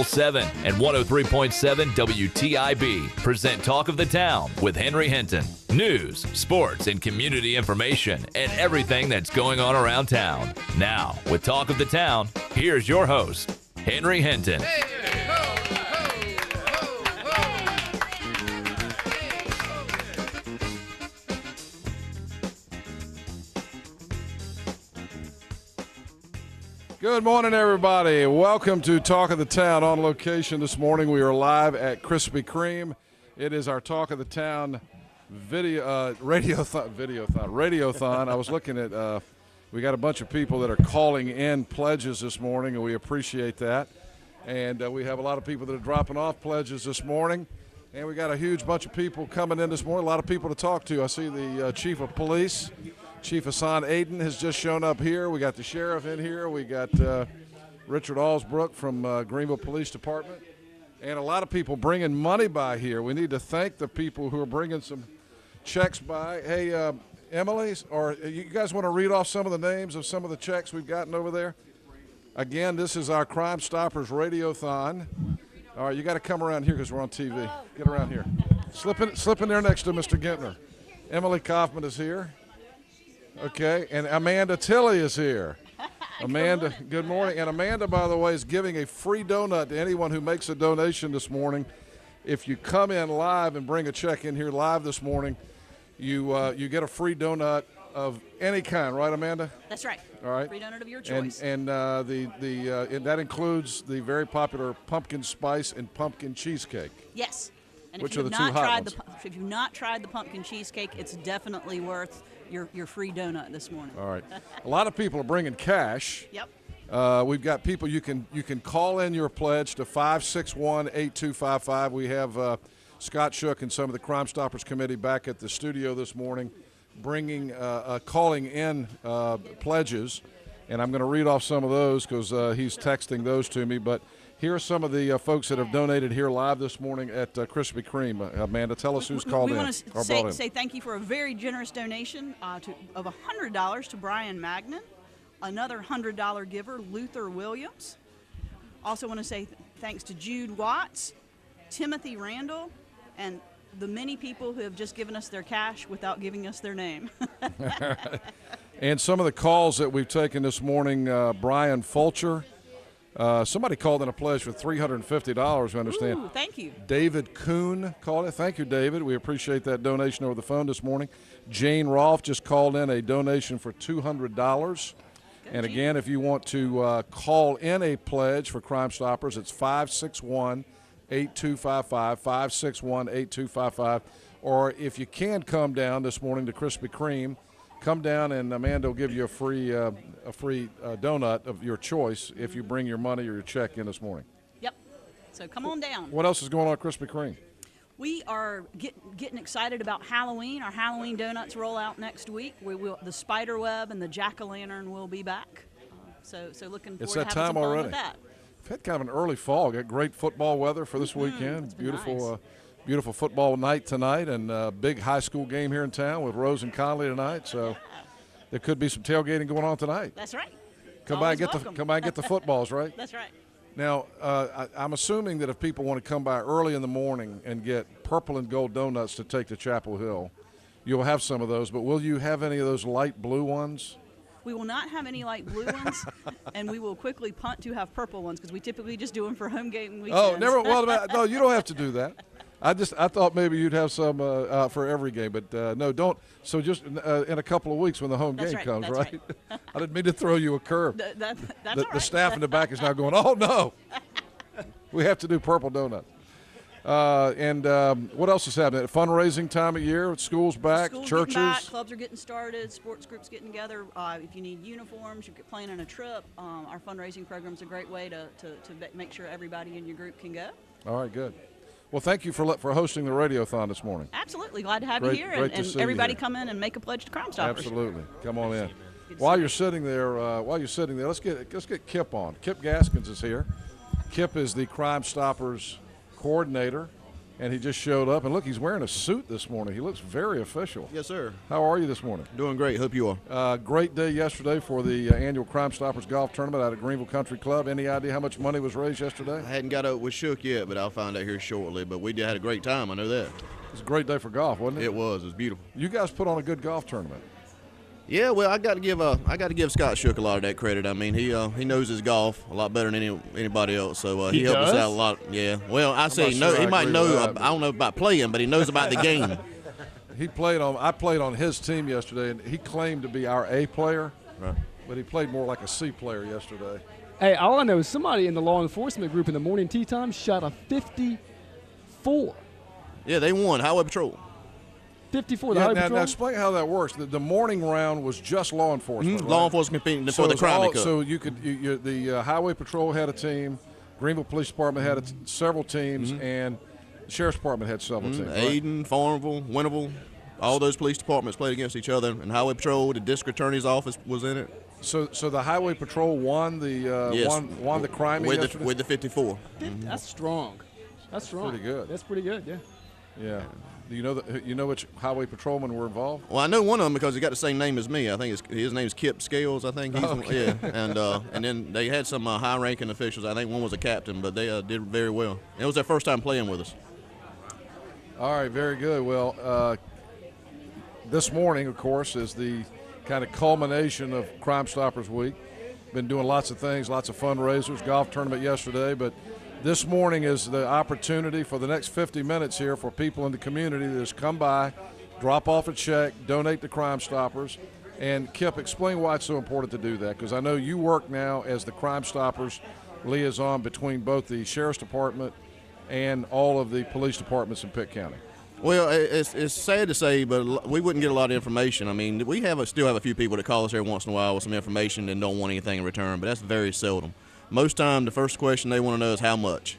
Channel 7 and 103.7 WTIB present Talk of the Town with Henry Hinton. News, sports, and community information and everything that's going on around town. Now, with Talk of the Town, here's your host, Henry Hinton. Good morning, everybody. Welcome to Talk of the Town. On location this morning, we are live at Krispy Kreme. It is our Talk of the Town radiothon. I was looking at, we got a bunch of people that are calling in pledges this morning, and we appreciate that. And we have a lot of people that are dropping off pledges this morning. And we got a huge bunch of people coming in this morning, a lot of people to talk to. I see the Chief of Police. Chief Hassan Aiden has just shown up here. We got the sheriff in here. We got Richard Allsbrook from Greenville Police Department. And a lot of people bringing money by here. We need to thank the people who are bringing some checks by. Hey, Emily, or you guys want to read off some of the names of some of the checks we've gotten over there? Again, this is our Crime Stoppers Radiothon. All right, you got to come around here because we're on TV. Get around here. Slip in there next to Mr. Gentner. Emily Kaufman is here. Okay, and Amanda Tilley is here. Amanda, good morning. And Amanda, by the way, is giving a free donut to anyone who makes a donation this morning. If you come in live and bring a check in here live this morning, you get a free donut of any kind, right, Amanda? That's right. All right. Free donut of your choice. And that includes the very popular pumpkin spice and pumpkin cheesecake. Yes. And which if are you've the two not hot tried ones. if you've not tried the pumpkin cheesecake, it's definitely worth your free donut this morning. All right. A lot of people are bringing cash. Yep. We've got people you can call in your pledge to 561-8255. We have Scott Shook and some of the Crime Stoppers Committee back at the studio this morning, calling in pledges, and I'm going to read off some of those because he's texting those to me. But here are some of the folks that have donated here live this morning at Krispy Kreme. Amanda, tell us who's called in. We want to say thank you for a very generous donation of $100 to Brian Magnan, another $100 giver, Luther Williams. Also want to say thanks to Jude Watts, Timothy Randall, and the many people who have just given us their cash without giving us their name. And some of the calls that we've taken this morning, Brian Fulcher. Somebody called in a pledge for $350, we understand. Ooh, thank you. David Kuhn called it. Thank you, David. We appreciate that donation over the phone this morning. Jane Rolfe just called in a donation for $200. And again, if you want to call in a pledge for Crime Stoppers, it's 561-8255, 561-8255. Or if you can come down this morning to Krispy Kreme, come down and Amanda will give you a free donut of your choice if you bring your money or your check in this morning. Yep. So come on down. What else is going on at Krispy Kreme? We are getting excited about Halloween. Our Halloween donuts roll out next week. The spider web and the jack-o'-lantern will be back. So looking forward to having some fun with that. We've had kind of an early fall. Got great football weather for this weekend. Beautiful. Nice. Beautiful football night tonight, and a big high school game here in town with Rose and Conley tonight. So there could be some tailgating going on tonight. That's right. Come by and get the footballs, right? That's right. Now, I'm assuming that if people want to come by early in the morning and get purple and gold donuts to take to Chapel Hill, you'll have some of those. But will you have any of those light blue ones? We will not have any light blue ones, and we will quickly punt to have purple ones because we typically just do them for home game weekends. Oh, never. Well, no, you don't have to do that. I thought maybe you'd have some for every game, but no, don't. So just in a couple of weeks when the home game comes, right? I didn't mean to throw you a curve. That's all right. The staff in the back is now going, oh, no. We have to do purple donut. And what else is happening? Fundraising time of year, school's back, churches. Back, clubs are getting started, sports groups getting together. If you need uniforms, you're planning a trip, our fundraising program is a great way to make sure everybody in your group can go. All right, good. Well, thank you for hosting the radiothon this morning. Absolutely. Glad to have you here, and everybody come in and make a pledge to Crime Stoppers. Absolutely. Come on in. While you're sitting there, let's get Kip on. Kip Gaskins is here. Kip is the Crime Stoppers coordinator and he just showed up. And look, he's wearing a suit this morning. He looks very official. Yes, sir. How are you this morning? Doing great. Hope you are. Great day yesterday for the annual Crime Stoppers golf tournament out at Greenville Country Club. Any idea how much money was raised yesterday? I hadn't got up with Shook yet, but I'll find out here shortly. But we had a great time. I know that. It was a great day for golf, wasn't it? It was. It was beautiful. You guys put on a good golf tournament. Yeah, well, I got to give Scott Shook a lot of that credit. I mean, he knows his golf a lot better than anybody else. So he helped us out a lot. Yeah. Well, I say he might know. I don't know about playing, but he knows about the game. I played on his team yesterday, and he claimed to be our A player, right, but he played more like a C player yesterday. Hey, all I know is somebody in the law enforcement group in the morning tee time shot a 54. Yeah, they won. Highway Patrol. 54, the Highway Patrol? Now explain how that works. The morning round was just law enforcement, right? Law enforcement competing for the Crime Cup. So the Highway Patrol had a team, Greenville Police Department had several teams, and the Sheriff's Department had several teams. Right? Ayden, Farmville, Winterville, all those police departments played against each other. And Highway Patrol, the district attorney's office was in it. So the Highway Patrol won the yes. won the crime yesterday? With the 54. That's strong. That's strong. Pretty good. That's pretty good, yeah. Yeah. Do you know which highway patrolmen were involved? Well, I know one of them because he got the same name as me. I think his name's Kip Scales. I think yeah. And then they had some high-ranking officials. I think one was a captain, but they did very well. It was their first time playing with us. All right, very good. Well, this morning, of course, is the kind of culmination of Crime Stoppers Week. Been doing lots of things, lots of fundraisers, golf tournament yesterday, but this morning is the opportunity for the next 50 minutes here for people in the community to just come by, drop off a check, donate to Crime Stoppers. And Kip, explain why it's so important to do that, because I know you work now as the Crime Stoppers liaison between both the Sheriff's Department and all of the police departments in Pitt County. Well, it's sad to say, but we wouldn't get a lot of information. I mean, we still have a few people that call us every once in a while with some information and don't want anything in return, but that's very seldom. Most time, the first question they want to know is how much?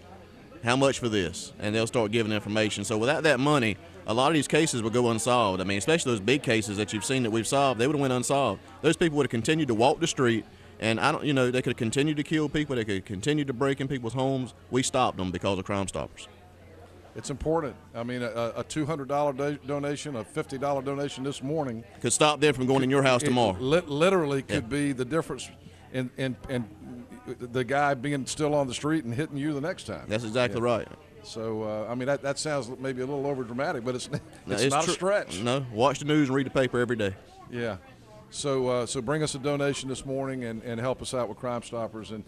How much for this? And they'll start giving information. So without that money, a lot of these cases would go unsolved. I mean, especially those big cases that you've seen that we've solved, they would have went unsolved. Those people would have continued to walk the street, and they could have continued to kill people. They could continue to break in people's homes. We stopped them because of Crime Stoppers. It's important. I mean, a $200 donation, a $50 donation this morning could stop them from going in your house tomorrow. Literally could be the difference in the guy being still on the street and hitting you the next time. That's exactly right. So, I mean, that sounds maybe a little over dramatic, but it's not a stretch. No, watch the news and read the paper every day. Yeah. So bring us a donation this morning and help us out with Crime Stoppers. And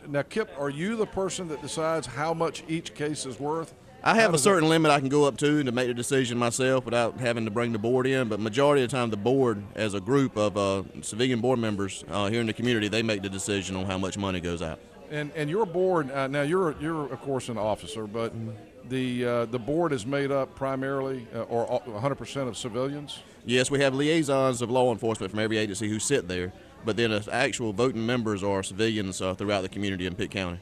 now, Kip, are you the person that decides how much each case is worth? I have a certain limit I can go up to make the decision myself without having to bring the board in, but majority of the time the board, as a group of civilian board members here in the community, they make the decision on how much money goes out. And your board, now you're of course an officer, but the board is made up primarily or 100% of civilians? Yes, we have liaisons of law enforcement from every agency who sit there, but then actual voting members are civilians throughout the community in Pitt County.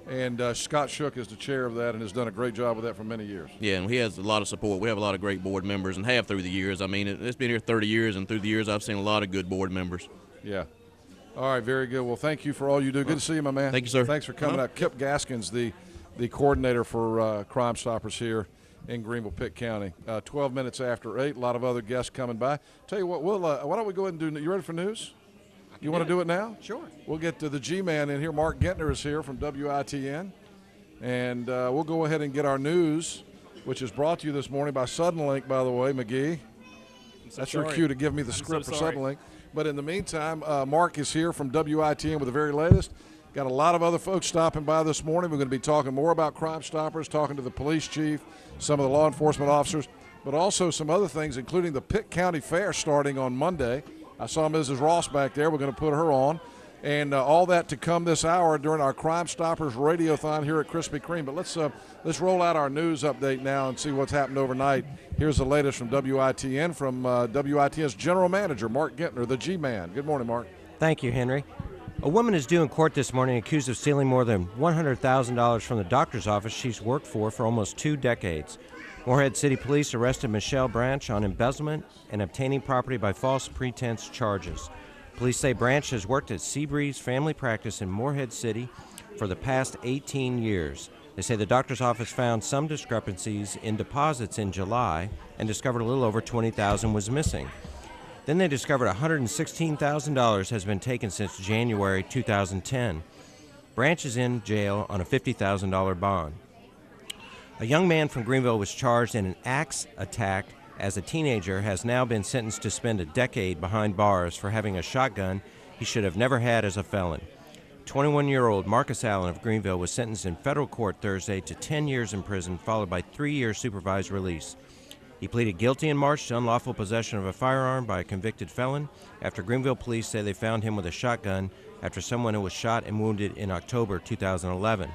And Scott Shook is the chair of that and has done a great job with that for many years. Yeah, and he has a lot of support. We have a lot of great board members and have through the years. I mean, it's been here 30 years, and through the years I've seen a lot of good board members. Yeah. All right, very good. Well, thank you for all you do. Good to see you, my man. Thank you, sir. Thanks for coming out. Kip Gaskins, the coordinator for Crime Stoppers here in Greenville, Pitt County. 12 minutes after 8, a lot of other guests coming by. Tell you what, why don't we go ahead and do – you ready for news? You want to do it now? Sure. We'll get to the G-Man in here. Mark Gentner is here from WITN. And we'll go ahead and get our news, which is brought to you this morning by Suddenlink, by the way, McGee. That's your cue to give me the script for Suddenlink. But in the meantime, Mark is here from WITN with the very latest. Got a lot of other folks stopping by this morning. We're going to be talking more about Crime Stoppers, talking to the police chief, some of the law enforcement officers, but also some other things, including the Pitt County Fair starting on Monday. I saw Mrs. Ross back there. We're going to put her on. And all that to come this hour during our Crime Stoppers Radiothon here at Krispy Kreme. But let's roll out our news update now and see what's happened overnight. Here's the latest from WITN from WITN's General Manager, Mark Gentner, the G-Man. Good morning, Mark. Thank you, Henry. A woman is due in court this morning accused of stealing more than $100,000 from the doctor's office she's worked for almost 2 decades. Morehead City Police arrested Michelle Branch on embezzlement and obtaining property by false pretense charges. Police say Branch has worked at Seabreeze Family Practice in Morehead City for the past 18 years. They say the doctor's office found some discrepancies in deposits in July and discovered a little over $20,000 was missing. Then they discovered $116,000 has been taken since January 2010. Branch is in jail on a $50,000 bond. A young man from Greenville was charged in an axe attack as a teenager, has now been sentenced to spend a decade behind bars for having a shotgun he should have never had as a felon. 21-year-old Marcus Allen of Greenville was sentenced in federal court Thursday to 10 years in prison, followed by 3 years supervised release. He pleaded guilty in March to unlawful possession of a firearm by a convicted felon after Greenville police say they found him with a shotgun after someone who was shot and wounded in October 2011.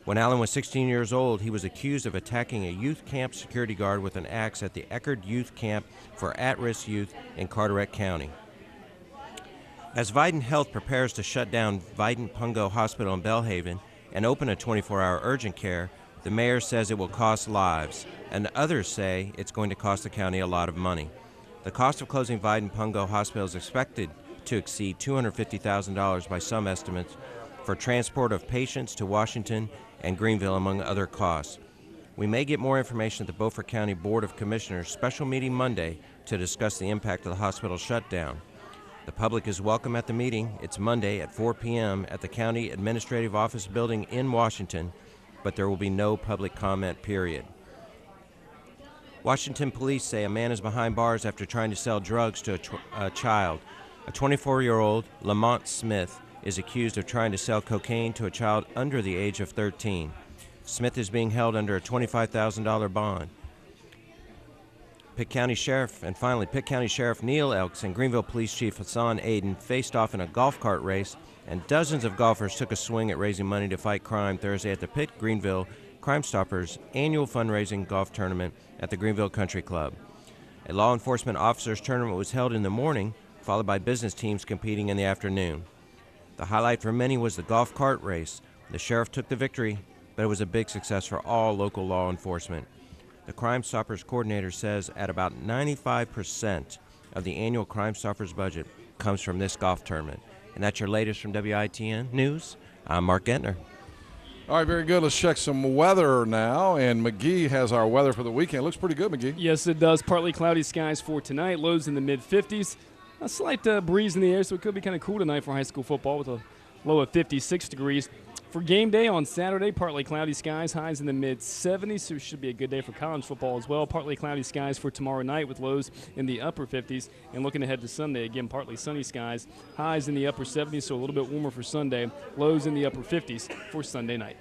When Allen was 16 years old, he was accused of attacking a youth camp security guard with an axe at the Eckerd Youth Camp for at-risk youth in Carteret County. As Vidant Health prepares to shut down Vidant Pungo Hospital in Belhaven and open a 24-hour urgent care, the mayor says it will cost lives, and others say it's going to cost the county a lot of money. The cost of closing Vidant Pungo Hospital is expected to exceed $250,000 by some estimates for transport of patients to Washington and Greenville, among other costs. We may get more information at the Beaufort County Board of Commissioners special meeting Monday to discuss the impact of the hospital shutdown. The public is welcome at the meeting. It's Monday at 4 p.m. at the County Administrative Office building in Washington, but there will be no public comment period. Washington police say a man is behind bars after trying to sell drugs to a child. A 24-year-old, Lamont Smith, is accused of trying to sell cocaine to a child under the age of 13. Smith is being held under a $25,000 bond. Pitt County Sheriff Neil Elks and Greenville Police Chief Hassan Aiden faced off in a golf cart race, and dozens of golfers took a swing at raising money to fight crime Thursday at the Pitt Greenville Crime Stoppers annual fundraising golf tournament at the Greenville Country Club. A law enforcement officers tournament was held in the morning, followed by business teams competing in the afternoon. The highlight for many was the golf cart race. The sheriff took the victory, but it was a big success for all local law enforcement. The Crime Stoppers coordinator says at about 95% of the annual Crime Stoppers budget comes from this golf tournament. And that's your latest from WITN News. I'm Mark Gentner. All right, very good. Let's check some weather now. And McGee has our weather for the weekend. Looks pretty good, McGee. Yes, it does. Partly cloudy skies for tonight. Lows in the mid-50s. A slight breeze in the air, so it could be kind of cool tonight for high school football with a low of 56 degrees. For game day on Saturday, partly cloudy skies, highs in the mid-70s, so it should be a good day for college football as well. Partly cloudy skies for tomorrow night with lows in the upper 50s. And looking ahead to Sunday, again, partly sunny skies, highs in the upper 70s, so a little bit warmer for Sunday, lows in the upper 50s for Sunday night.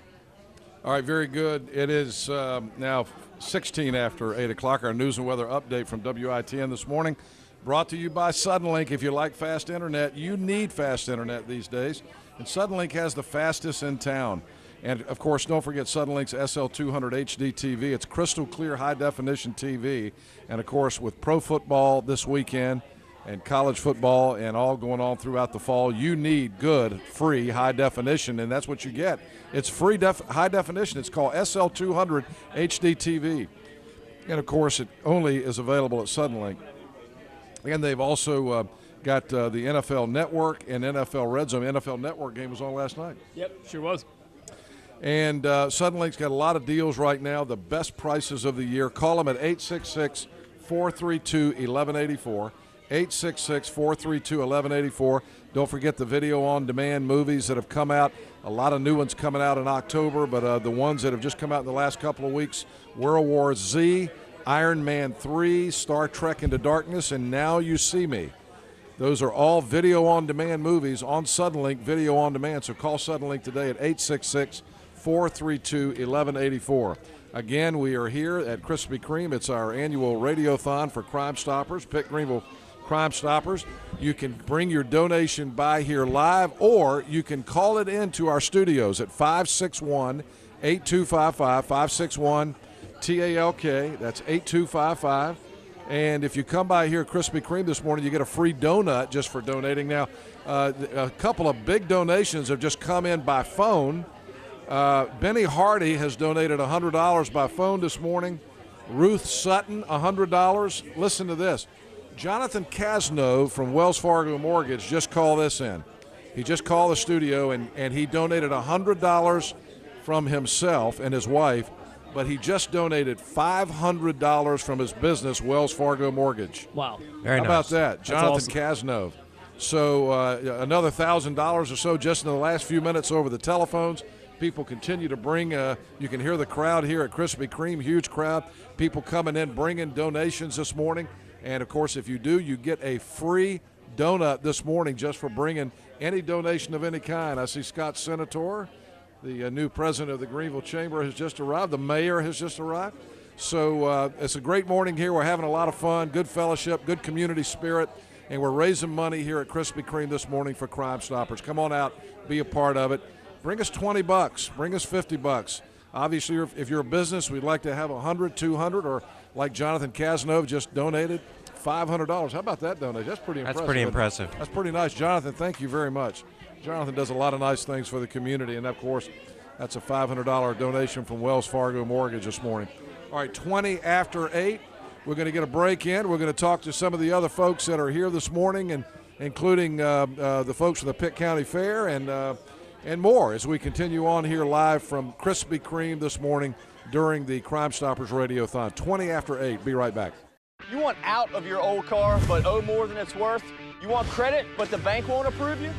All right, very good. It is now 16 after 8 o'clock. Our news and weather update from WITN this morning, brought to you by Suddenlink. If you like fast internet, you need fast internet these days. And Suddenlink has the fastest in town. And, of course, don't forget Suddenlink's SL200 HD TV. It's crystal clear, high-definition TV. And, of course, with pro football this weekend and college football and all going on throughout the fall, you need good, free, high definition, and that's what you get. It's free high definition. It's called SL200 HD TV. And, of course, it only is available at Suddenlink. And they've also got the NFL Network and NFL Red Zone. NFL Network game was on last night. Yep, sure was. And Suddenlink's got a lot of deals right now, the best prices of the year. Call them at 866-432-1184. 866-432-1184. Don't forget the video-on-demand movies that have come out. A lot of new ones coming out in October, but the ones that have just come out in the last couple of weeks, World War Z, Iron Man 3, Star Trek Into Darkness, and Now You See Me. Those are all video-on-demand movies on Suddenlink, video-on-demand. So call Suddenlink today at 866-432-1184. Again, we are here at Krispy Kreme. It's our annual radiothon for Crime Stoppers, Pitt Greenville Crime Stoppers. You can bring your donation by here live, or you can call it into our studios at 561-8255, 561-TALK. That's 8255. And if you come by here at Krispy Kreme this morning, you get a free donut just for donating. Now, a couple of big donations have just come in by phone. Benny Hardy has donated $100 by phone this morning. Ruth Sutton, $100. Listen to this. Jonathan Casno from Wells Fargo Mortgage just called this in. He just called the studio, and he donated $100 from himself and his wife, but he just donated $500 from his business, Wells Fargo Mortgage. Wow. Very How nice. about that? Jonathan awesome. Kasnov. So another $1,000 or so just in the last few minutes over the telephones. People continue to bring, you can hear the crowd here at Krispy Kreme, huge crowd. People coming in, bringing donations this morning. And, of course, if you do, you get a free donut this morning just for bringing any donation of any kind. I see Scott Senator, the new president of the Greenville Chamber, has just arrived. The mayor has just arrived. So it's a great morning here. We're having a lot of fun, good fellowship, good community spirit, and we're raising money here at Krispy Kreme this morning for Crime Stoppers. Come on out, be a part of it. Bring us $20, bring us $50. Obviously, if you're a business, we'd like to have 100, 200, or like Jonathan Kasnov just donated, $500. How about that donation? That's pretty impressive. That's pretty impressive. That's pretty nice. Jonathan, thank you very much. Jonathan does a lot of nice things for the community, and of course, that's a $500 donation from Wells Fargo Mortgage this morning. All right, 20 after 8. We're going to get a break in. We're going to talk to some of the other folks that are here this morning, and including the folks from the Pitt County Fair and more as we continue on here live from Krispy Kreme this morning during the Crime Stoppers Radiothon. 20 after 8. Be right back. You want out of your old car but owe more than it's worth? You want credit but the bank won't approve you?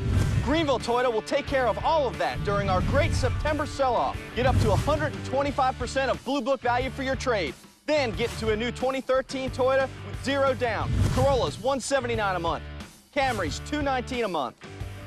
Greenville Toyota will take care of all of that during our great September sell-off. Get up to 125% of Blue Book value for your trade. Then get to a new 2013 Toyota with 0 down. Corolla's $179 a month. Camrys $219 a month.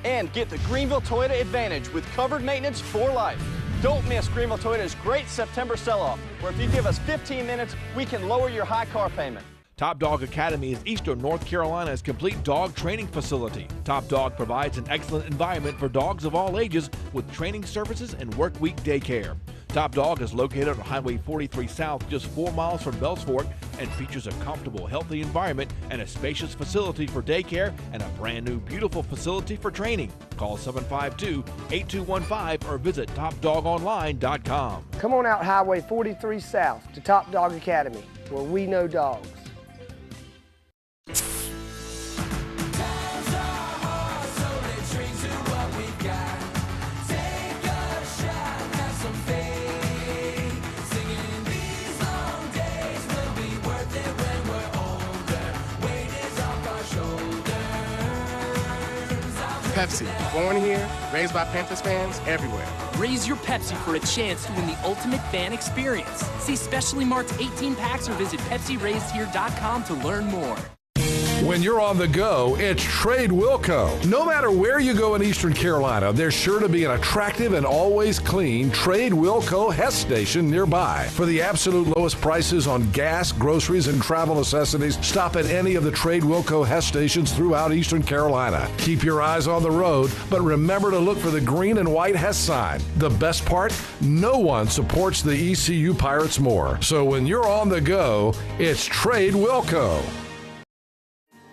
And get the Greenville Toyota Advantage with covered maintenance for life. Don't miss Greenville Toyota's great September sell-off, where if you give us 15 minutes, we can lower your high car payment. Top Dog Academy is Eastern North Carolina's complete dog training facility. Top Dog provides an excellent environment for dogs of all ages with training services and work week daycare. Top Dog is located on Highway 43 South, just 4 miles from Bells Fork, and features a comfortable, healthy environment and a spacious facility for daycare and a brand new, beautiful facility for training. Call 752-8215 or visit topdogonline.com. Come on out Highway 43 South to Top Dog Academy, where we know dogs. Pepsi, born here, raised by Panthers fans everywhere. Raise your Pepsi for a chance to win the ultimate fan experience. See specially marked 18 packs or visit PepsiRaisedHere.com to learn more. When you're on the go, it's Trade Wilco. No matter where you go in Eastern Carolina, there's sure to be an attractive and always clean Trade Wilco Hess station nearby. For the absolute lowest prices on gas, groceries, and travel necessities, stop at any of the Trade Wilco Hess stations throughout Eastern Carolina. Keep your eyes on the road, but remember to look for the green and white Hess sign. The best part? No one supports the ECU Pirates more. So when you're on the go, it's Trade Wilco.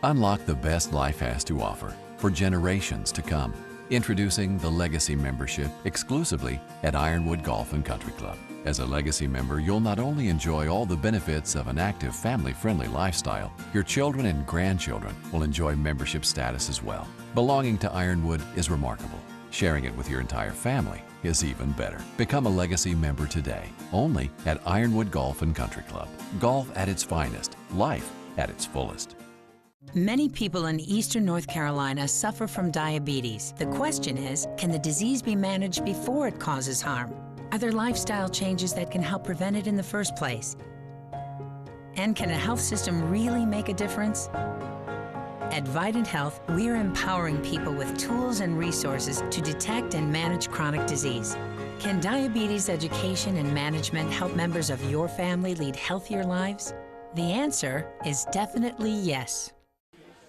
Unlock the best life has to offer for generations to come. Introducing the Legacy Membership exclusively at Ironwood Golf and Country Club. As a Legacy member, you'll not only enjoy all the benefits of an active, family-friendly lifestyle, your children and grandchildren will enjoy membership status as well. Belonging to Ironwood is remarkable. Sharing it with your entire family is even better. Become a Legacy member today, only at Ironwood Golf and Country Club. Golf at its finest, life at its fullest. Many people in Eastern North Carolina suffer from diabetes. The question is, can the disease be managed before it causes harm? Are there lifestyle changes that can help prevent it in the first place? And can a health system really make a difference? At Vidant Health, we're empowering people with tools and resources to detect and manage chronic disease. Can diabetes education and management help members of your family lead healthier lives? The answer is definitely yes.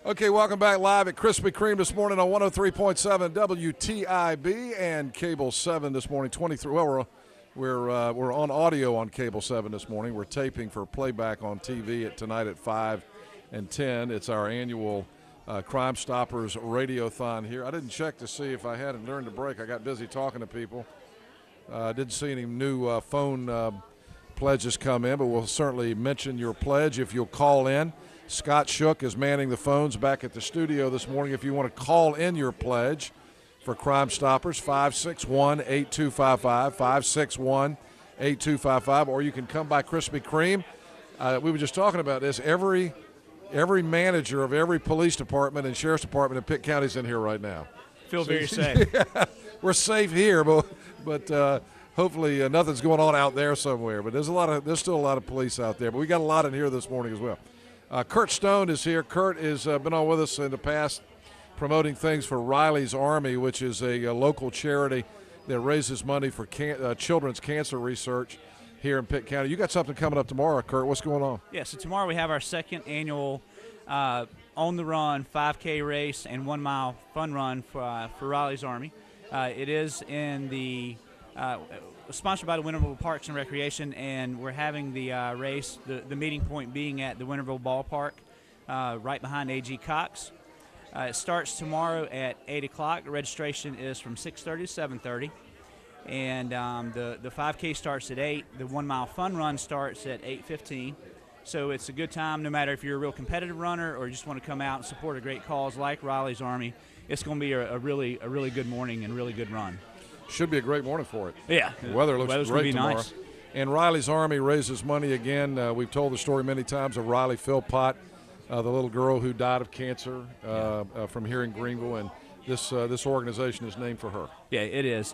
Okay, welcome back live at Krispy Kreme this morning on 103.7 WTIB and Cable 7 this morning. 23. Well, we're on audio on Cable 7 this morning. We're taping for playback on TV tonight at 5 and 10. It's our annual Crime Stoppers Radiothon here. I didn't check to see if I had it during the break. I got busy talking to people. Didn't see any new phone pledges come in, but we'll certainly mention your pledge if you'll call in. Scott Shook is manning the phones back at the studio this morning. If you want to call in your pledge for Crime Stoppers, 561-8255, 561-8255, or you can come by Krispy Kreme. We were just talking about this. Every manager of every police department and sheriff's department in Pitt County is in here right now. Feel very safe. Yeah, we're safe here, but hopefully nothing's going on out there somewhere. But there's still a lot of police out there. But we got a lot in here this morning as well. Kurt Stone is here. Kurt has been on with us in the past, promoting things for Riley's Army, which is a local charity that raises money for children's cancer research here in Pitt County. You got something coming up tomorrow, Kurt. What's going on? Yeah, so tomorrow we have our second annual On the Run 5K race and 1 mile fun run for Riley's Army. It is in the sponsored by the Winterville Parks and Recreation, and we're having the race, the meeting point being at the Winterville Ballpark, right behind A.G. Cox. It starts tomorrow at 8 o'clock. The registration is from 6:30 to 7:30. And the 5K starts at 8. The 1 mile fun run starts at 8:15. So it's a good time, no matter if you're a real competitive runner or just want to come out and support a great cause like Riley's Army. It's going to be a really good morning and really good run. Should be a great morning for it. Yeah, the weather looks great tomorrow. Nice. And Riley's Army raises money again. We've told the story many times of Riley Philpott, the little girl who died of cancer from here in Greenville, and this organization is named for her. Yeah, it is.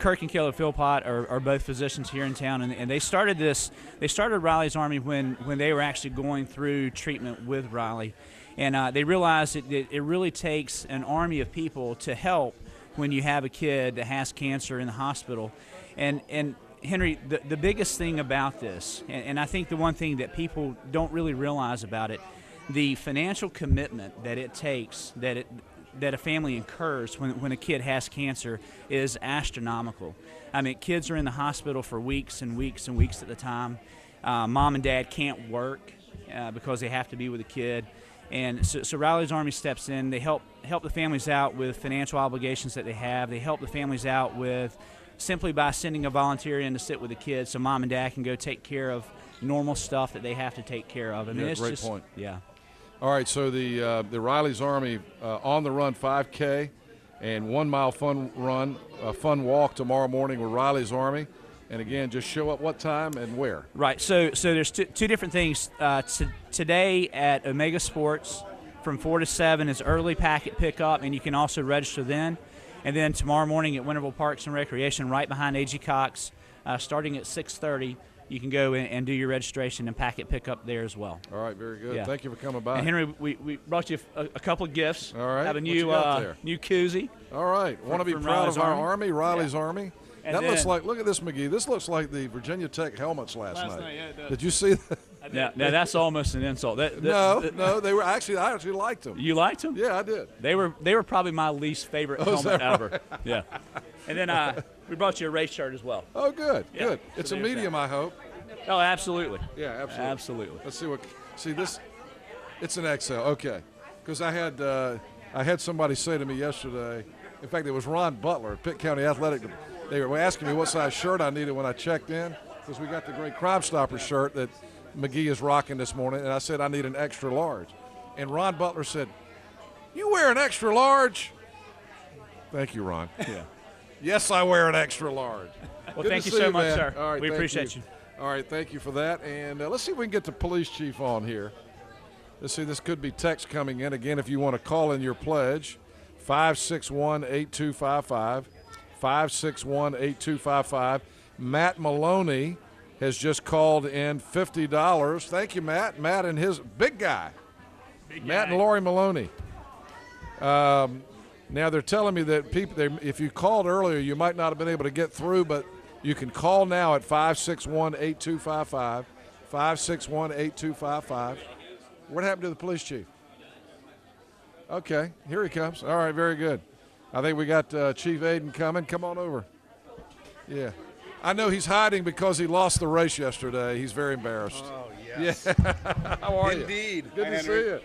Kirk and Keller Philpott are both physicians here in town, and they started this. They started Riley's Army when they were actually going through treatment with Riley, and they realized that it really takes an army of people to help when you have a kid that has cancer in the hospital. And Henry, the biggest thing about this, and I think the one thing that people don't really realize about it, the financial commitment that it takes, that a family incurs when a kid has cancer is astronomical. I mean, kids are in the hospital for weeks and weeks and weeks at a time. Mom and dad can't work because they have to be with the kid. And so Riley's Army steps in. They help the families out with financial obligations that they have. They help the families out with simply by sending a volunteer in to sit with the kids so mom and dad can go take care of normal stuff that they have to take care of. I mean, yeah, it's great just, point. Yeah. All right, so the Riley's Army On the Run 5K and 1 mile fun run, fun walk tomorrow morning with Riley's Army. And again, just show up what time and where. Right. So there's two different things. Today at Omega Sports from 4 to 7 is early packet pickup, and you can also register then. And then tomorrow morning at Winterville Parks and Recreation, right behind A.G. Cox, starting at 6:30, you can go in and do your registration and packet pickup there as well. All right, very good. Yeah. Thank you for coming by. And Henry, we brought you a couple of gifts. All right. Have a What you new got there? new koozie. All right. Want to be proud of our Army, Riley's Army. And that looks then- like, look at this, McGee. This looks like the Virginia Tech helmets last night. Yeah, it does. Did you see that? Now that's almost an insult. No, they were actually. I actually liked them. You liked them? Yeah, I did. They were probably my least favorite Oh, is helmet that ever. right? Yeah. And then we brought you a race shirt as well. Oh, good, Yeah, good. so It's a there's medium, that. I hope. Oh, absolutely. Yeah, absolutely. Absolutely. Let's see this. It's an XL. Okay, because I had somebody say to me yesterday. In fact, it was Ron Butler, Pitt County Athletic. They were asking me what size shirt I needed when I checked in, because we got the great Crime Stopper shirt that McGee is rocking this morning, and I said I need an extra large. And Ron Butler said, "You wear an extra large?" Thank you, Ron. Yeah. Yes, I wear an extra large. Well, Good thank to you see so much, man. sir. All right, We thank appreciate you. All right, thank you for that. And let's see if we can get the police chief on here. Let's see, this could be text coming in. Again, if you want to call in your pledge, 561-8255. 561-8255. Matt Maloney has just called in $50. Thank you, Matt. Matt and his big guy. Matt and Lori Maloney. Now they're telling me that if you called earlier, you might not have been able to get through, but you can call now at 561-8255. 561-8255. What happened to the police chief? Okay, here he comes. All right, very good. I think we got Chief Aiden coming. Come on over. Yeah. I know he's hiding because he lost the race yesterday. He's very embarrassed. Oh, yes. Yeah. How are you? Indeed. Good Hi, to see Henry. you.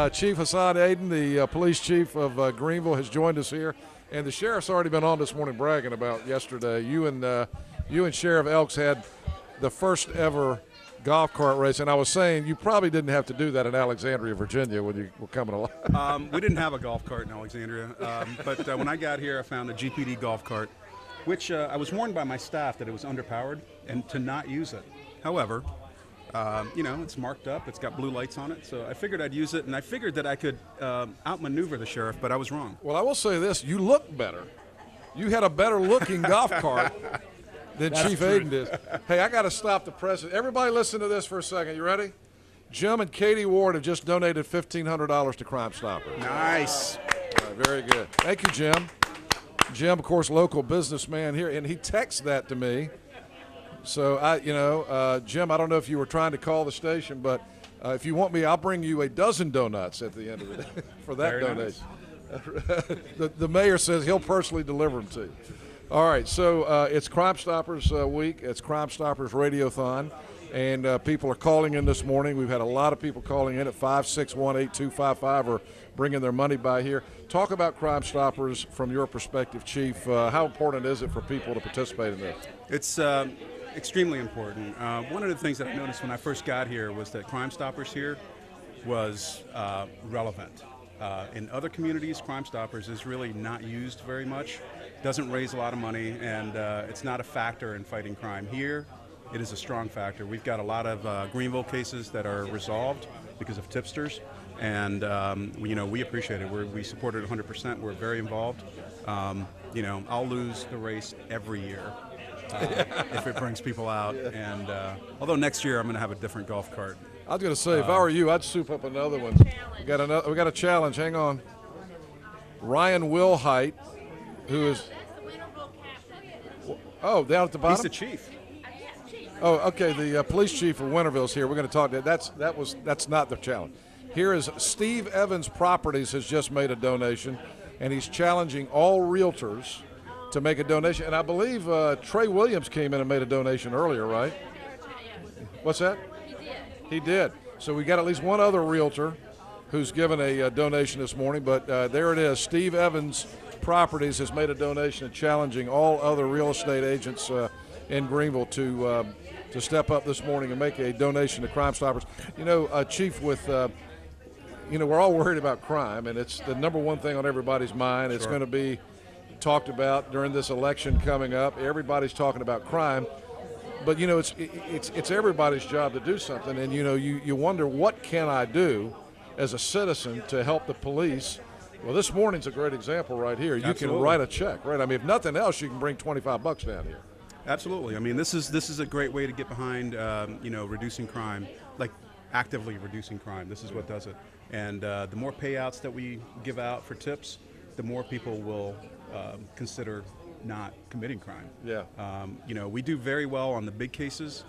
Chief Hassan Aiden, the police chief of Greenville, has joined us here. And the sheriff's already been on this morning bragging about yesterday. You and Sheriff Elks had the first ever golf cart race. And I was saying you probably didn't have to do that in Alexandria, Virginia when you were coming along. We didn't have a golf cart in Alexandria, but when I got here, I found a GPD golf cart, which I was warned by my staff that it was underpowered and to not use it. However, it's marked up. It's got blue lights on it. So I figured I'd use it, and I figured that I could outmaneuver the sheriff, but I was wrong. Well, I will say this. You look better. You had a better-looking golf cart than Chief Aiden did. Hey, I got to stop the press. Everybody listen to this for a second. You ready? Jim and Katie Ward have just donated $1,500 to Crime Stoppers. Nice. All right, very good. Thank you, Jim. Jim, of course, local businessman here, and he texted that to me. So, Jim, I don't know if you were trying to call the station, but if you want me, I'll bring you a dozen donuts at the end of it for that Very donation. Nice. the mayor says he'll personally deliver them to you. All right, so it's Crime Stoppers week. It's Crime Stoppers Radiothon, and people are calling in this morning. We've had a lot of people calling in at 561-8255 or bringing their money by here. Talk about Crime Stoppers from your perspective, Chief. How important is it for people to participate in this? It's extremely important. One of the things that I noticed when I first got here was that Crime Stoppers here was relevant. In other communities, Crime Stoppers is really not used very much, doesn't raise a lot of money, and it's not a factor in fighting crime. Here, it is a strong factor. We've got a lot of Greenville cases that are resolved because of tipsters, and we appreciate it. We support it 100%. We're very involved. I'll lose the race every year. If it brings people out, and although next year I'm going to have a different golf cart. I was going to say, if I were you, I'd soup up another one. We got a challenge. Hang on. Ryan Wilhite, who is down at the bottom. He's the chief. Oh, okay. The police chief of Winterville's here. We're going to talk to that's not the challenge. Here is Steve Evans Properties has just made a donation, and he's challenging all realtors to make a donation. And I believe Trey Williams came in and made a donation earlier, right? What's that? He did. So we got at least one other realtor who's given a donation this morning, but there it is. Steve Evans Properties has made a donation and challenging all other real estate agents in Greenville to step up this morning and make a donation to Crime Stoppers. Chief, with we're all worried about crime, and it's the number one thing on everybody's mind. It's going to be talked about during this election coming up. Everybody's talking about crime. But it's everybody's job to do something, and you wonder, what can I do as a citizen to help the police? Well, this morning's a great example right here. You Absolutely. Can write a check, right? I mean, if nothing else, you can bring $25 down here. Absolutely. I mean, this is a great way to get behind reducing crime, like actively reducing crime. This is what does it. And the more payouts that we give out for tips, the more people will consider not committing crime. Yeah. We do very well on the big cases,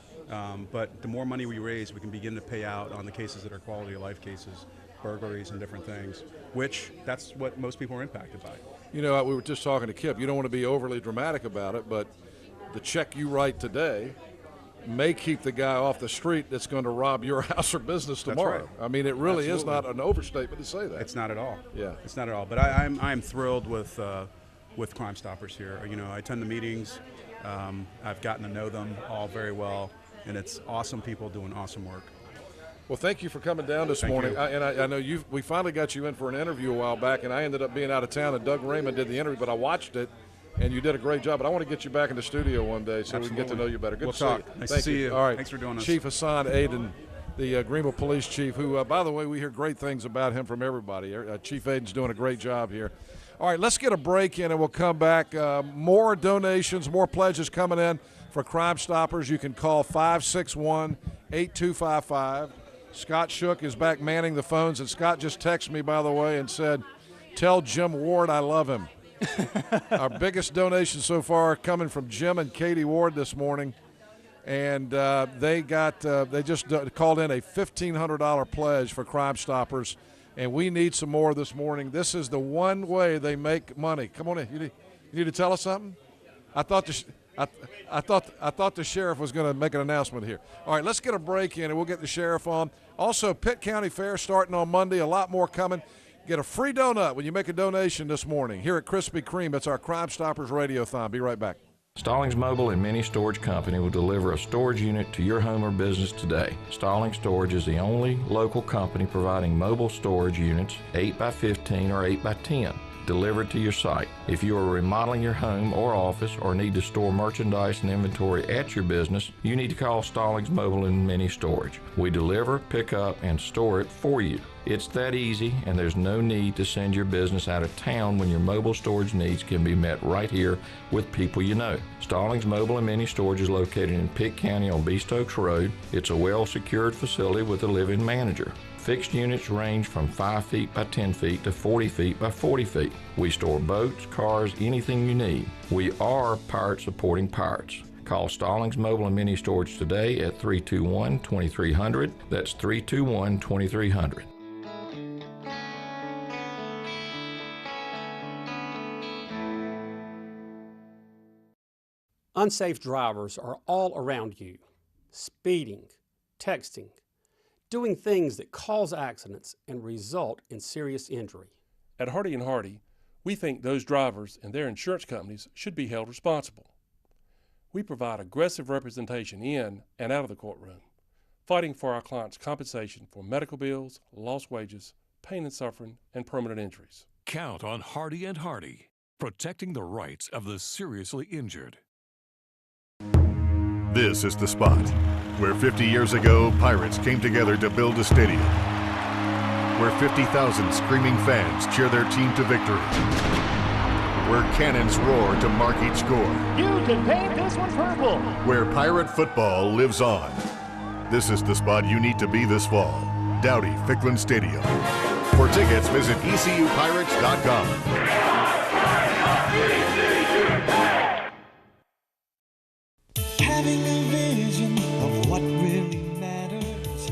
but the more money we raise, we can begin to pay out on the cases that are quality of life cases, burglaries and different things, which that's what most people are impacted by. We were just talking to Kip. You don't want to be overly dramatic about it, but the check you write today may keep the guy off the street that's going to rob your house or business tomorrow. That's right. I mean, it really Absolutely. is not an overstatement to say that. It's not at all. Yeah. It's not at all. But I'm thrilled with Crime Stoppers here. I attend the meetings. I've gotten to know them all very well, and it's awesome people doing awesome work. Well, thank you for coming down this morning. I know we finally got you in for an interview a while back, and I ended up being out of town, and Doug Raymond did the interview, but I watched it, and you did a great job. But I want to get you back in the studio one day so we can get to know you better. Good We'll to talk. see you. Nice Thank to see you. All right. Thanks for doing this. Chief Hassan Aiden, the Greenville Police Chief, who, by the way, we hear great things about him from everybody. Chief Aiden's doing a great job here. All right, let's get a break in, and we'll come back. More donations, more pledges coming in for Crime Stoppers. You can call 561-8255. Scott Shook is back manning the phones, and Scott just texted me, by the way, and said, tell Jim Ward I love him. Our biggest donation so far coming from Jim and Katie Ward this morning, and they just called in a $1,500 pledge for Crime Stoppers, and we need some more this morning. This is the one way they make money. Come on in. You need to tell us something? I thought the sheriff was going to make an announcement here. All right, let's get a break in, and we'll get the sheriff on. Also, Pitt County Fair starting on Monday. A lot more coming. Get a free donut when you make a donation this morning here at Krispy Kreme. It's our Crime Stoppers Radiothon. Be right back. Stallings Mobile and Mini Storage Company will deliver a storage unit to your home or business today. Stallings Storage is the only local company providing mobile storage units 8x15 or 8x10 delivered to your site. If you are remodeling your home or office or need to store merchandise and inventory at your business, you need to call Stallings Mobile and Mini Storage. We deliver, pick up, and store it for you. It's that easy, and there's no need to send your business out of town when your mobile storage needs can be met right here with people you know. Stallings Mobile and Mini Storage is located in Pitt County on Beast Oaks Road. It's a well-secured facility with a live-in manager. Fixed units range from 5 feet by 10 feet to 40 feet by 40 feet. We store boats, cars, anything you need. We are Pirate supporting pirates. Call Stallings Mobile and Mini Storage today at 321-2300. That's 321-2300. Unsafe drivers are all around you, speeding, texting, doing things that cause accidents and result in serious injury. At Hardy & Hardy, we think those drivers and their insurance companies should be held responsible. We provide aggressive representation in and out of the courtroom, fighting for our clients' compensation for medical bills, lost wages, pain and suffering, and permanent injuries. Count on Hardy & Hardy, protecting the rights of the seriously injured. This is the spot where 50 years ago, Pirates came together to build a stadium, where 50,000 screaming fans cheer their team to victory, where cannons roar to mark each score. You can paint this one purple. Where Pirate football lives on. This is the spot you need to be this fall. Dowdy Ficklin Stadium. For tickets, visit ECUPirates.com. Having a vision of what really matters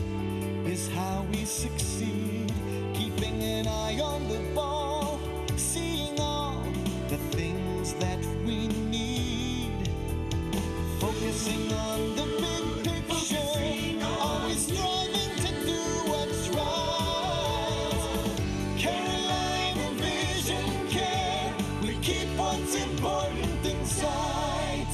is how we succeed. Keeping an eye on the ball, seeing all the things that we need. Focusing on the big picture, always striving to do what's right. Carolina Vision Care, we keep what's important in sight.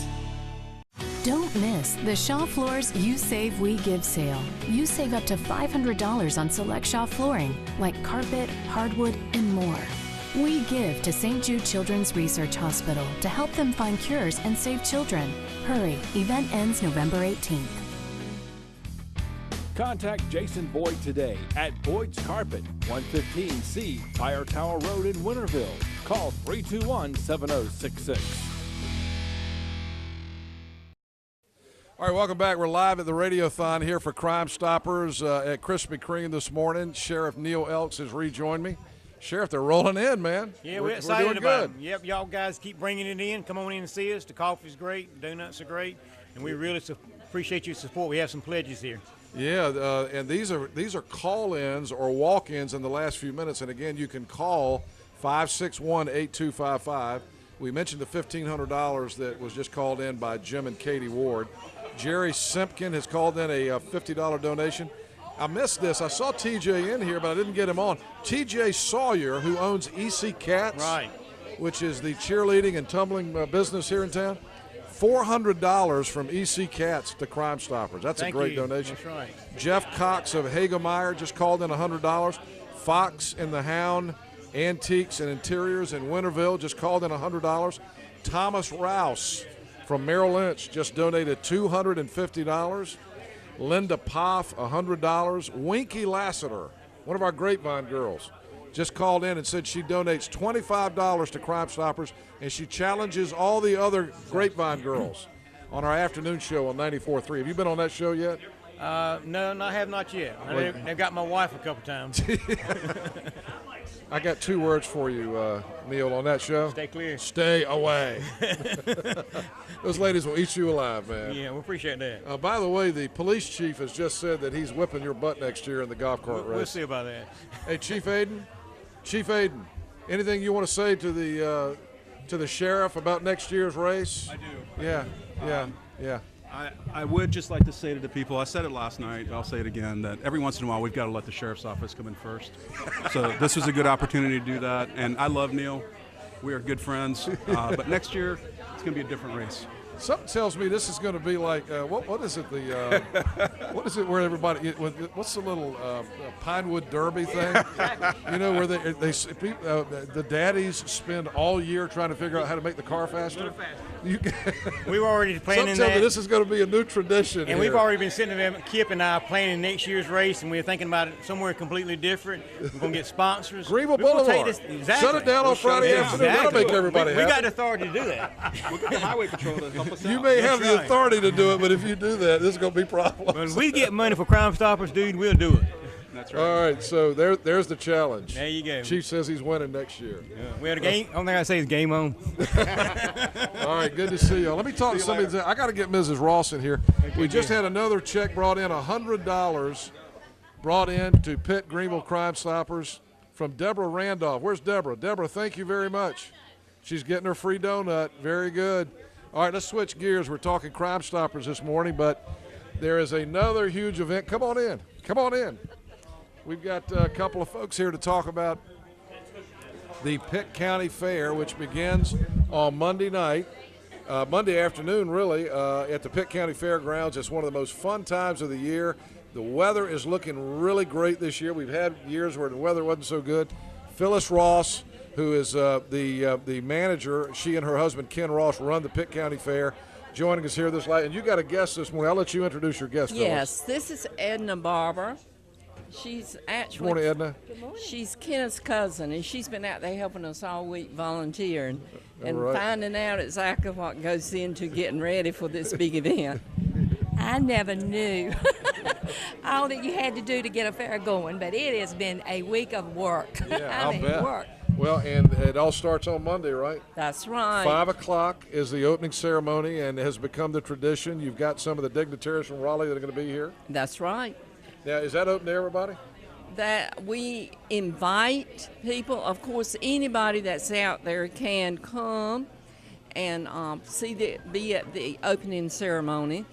Don't miss the Shaw Floors You Save, We Give sale. You save up to $500 on select Shaw flooring, like carpet, hardwood, and more. We give to St. Jude Children's Research Hospital to help them find cures and save children. Hurry, event ends November 18th. Contact Jason Boyd today at Boyd's Carpet, 115C Fire Tower Road in Winterville. Call 321-7066. All right, welcome back. We're live at the Radiothon here for Crime Stoppers at Krispy Kreme this morning. Sheriff Neil Elks has rejoined me. Sheriff, they're rolling in, man. Yeah, we're excited doing about it. Yep, y'all guys keep bringing it in. Come on in and see us. The coffee's great, the donuts are great, and we really appreciate your support. We have some pledges here. Yeah, and these are call-ins or walk-ins in the last few minutes. And again, you can call 561-8255. We mentioned the $1,500 that was just called in by Jim and Katie Ward. Jerry Simpkin has called in a $50 donation. I missed this. I saw TJ in here, but I didn't get him on. TJ Sawyer, who owns EC Cats, right, which is the cheerleading and tumbling business here in town. $400 from EC Cats to Crime Stoppers. That's a great donation. That's right. Jeff Cox of Hagemeyer just called in $100. Fox and the Hound Antiques and Interiors in Winterville just called in $100. Thomas Rouse from Merrill Lynch just donated $250. Linda Poff, $100. Winky Lassiter, one of our Grapevine girls, just called in and said she donates $25 to Crime Stoppers, and she challenges all the other Grapevine girls on our afternoon show on 94.3. Have you been on that show yet? No, I have not yet. I've got my wife a couple times. I got two words for you, Neil, on that show. Stay clear. Stay away. Those ladies will eat you alive, man. Yeah, we appreciate that. By the way, the police chief has just said that he's whipping your butt next year in the golf cart race. We'll see about that. Hey, Chief Aiden, anything you want to say to the sheriff about next year's race? I do. Yeah. I would just like to say to the people, I said it last night, I'll say it again, that every once in a while we've got to let the sheriff's office come in first. So this was a good opportunity to do that, and I love Neil. We are good friends. But next year, it's going to be a different race. Something tells me this is going to be like what is it what is it where everybody what's the little Pinewood Derby thing? You know, where the daddies spend all year trying to figure out how to make the car faster. We were already planning that. that. This is going to be a new tradition. And here. we've already been sitting there, Kip and I, planning next year's race, and we're thinking about it somewhere completely different. We're going to get sponsors. Greenville Boulevard. Exactly. Shut it down on Friday afternoon. That'll make everybody happy. We got the authority to do that. We've got the highway patrol to help us out. You may have the authority to do it, but if you do that, this is going to be problems. When we get money for Crime Stoppers, dude, we'll do it. That's right. All right, so there's the challenge. There you go. Chief says he's winning next year. Yeah. We had a game. Only thing I say is game on. All right, good to see you. Let me talk to somebody. I got to get Mrs. Ross in here. We just had another check brought in, $100 brought in to Pitt Greenville Crime Stoppers from Deborah Randolph. Where's Deborah? Deborah, thank you very much. She's getting her free donut. Very good. All right, let's switch gears. We're talking Crime Stoppers this morning, but there is another huge event. Come on in. Come on in. We've got a couple of folks here to talk about the Pitt County Fair, which begins on Monday night, Monday afternoon, really, at the Pitt County Fairgrounds. It's one of the most fun times of the year. The weather is looking really great this year. We've had years where the weather wasn't so good. Phyllis Ross, who is the manager, she and her husband Ken Ross run the Pitt County Fair, joining us here this night. And you got a guest this morning. I'll let you introduce your guest. Yes, Phyllis. This is Edna Barber. She's actually. Good morning, Edna. Good morning. She's Kenneth's cousin, and she's been out there helping us all week volunteering and right. finding out exactly what goes into getting ready for this big event. I never knew all that you had to do to get a fair going, but it has been a week of work. Yeah, I mean, bet. work. Well, and it all starts on Monday, right? That's right. 5 o'clock is the opening ceremony and has become the tradition. You've got some of the dignitaries from Raleigh that are going to be here. That's right. Now, is that open to everybody? That we invite people. Of course, anybody that's out there can come and be at the opening ceremony.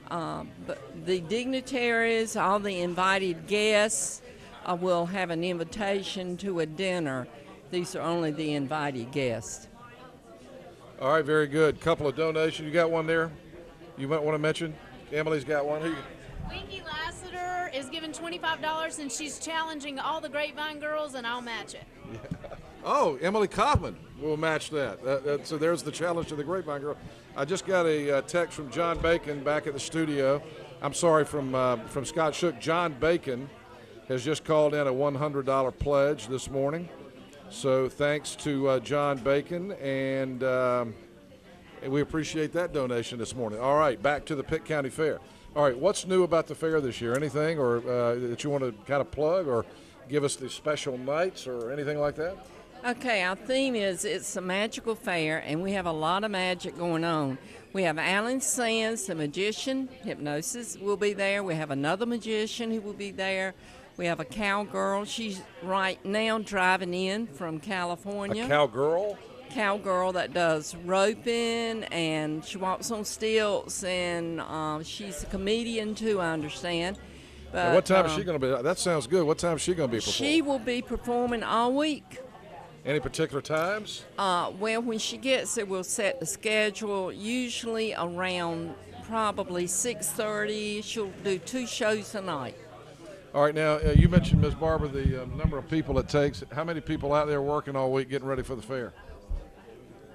But the dignitaries, all the invited guests, will have an invitation to a dinner. These are only the invited guests. All right, very good. Couple of donations. You got one there? You might want to mention? Emily's got one. Who? Winky Lassiter is giving $25, and she's challenging all the Grapevine girls, and I'll match it. Yeah. Oh, Emily Kaufman will match that. So there's the challenge to the Grapevine girl. I just got a text from John Bacon back at the studio. I'm sorry, from Scott Shook. John Bacon has just called in a $100 pledge this morning. So thanks to John Bacon, and we appreciate that donation this morning. All right, back to the Pitt County Fair. All right, what's new about the fair this year? Anything or that you want to kind of plug or give us the special nights or anything like that? Okay, our theme is it's a magical fair, and we have a lot of magic going on. We have Alan Sands, the magician, hypnosis, will be there. We have another magician who will be there. We have a cowgirl. She's right now driving in from California. A cowgirl? Cowgirl that does roping, and she walks on stilts, and she's a comedian too, I understand. But, what time is she going to be? That sounds good. What time is she going to be performing? She will be performing all week. Any particular times? Well, when she gets there, we'll set the schedule, usually around probably 6:30. She'll do 2 shows a night. All right, now, you mentioned, Ms. Barber, the number of people it takes. How many people out there working all week getting ready for the fair?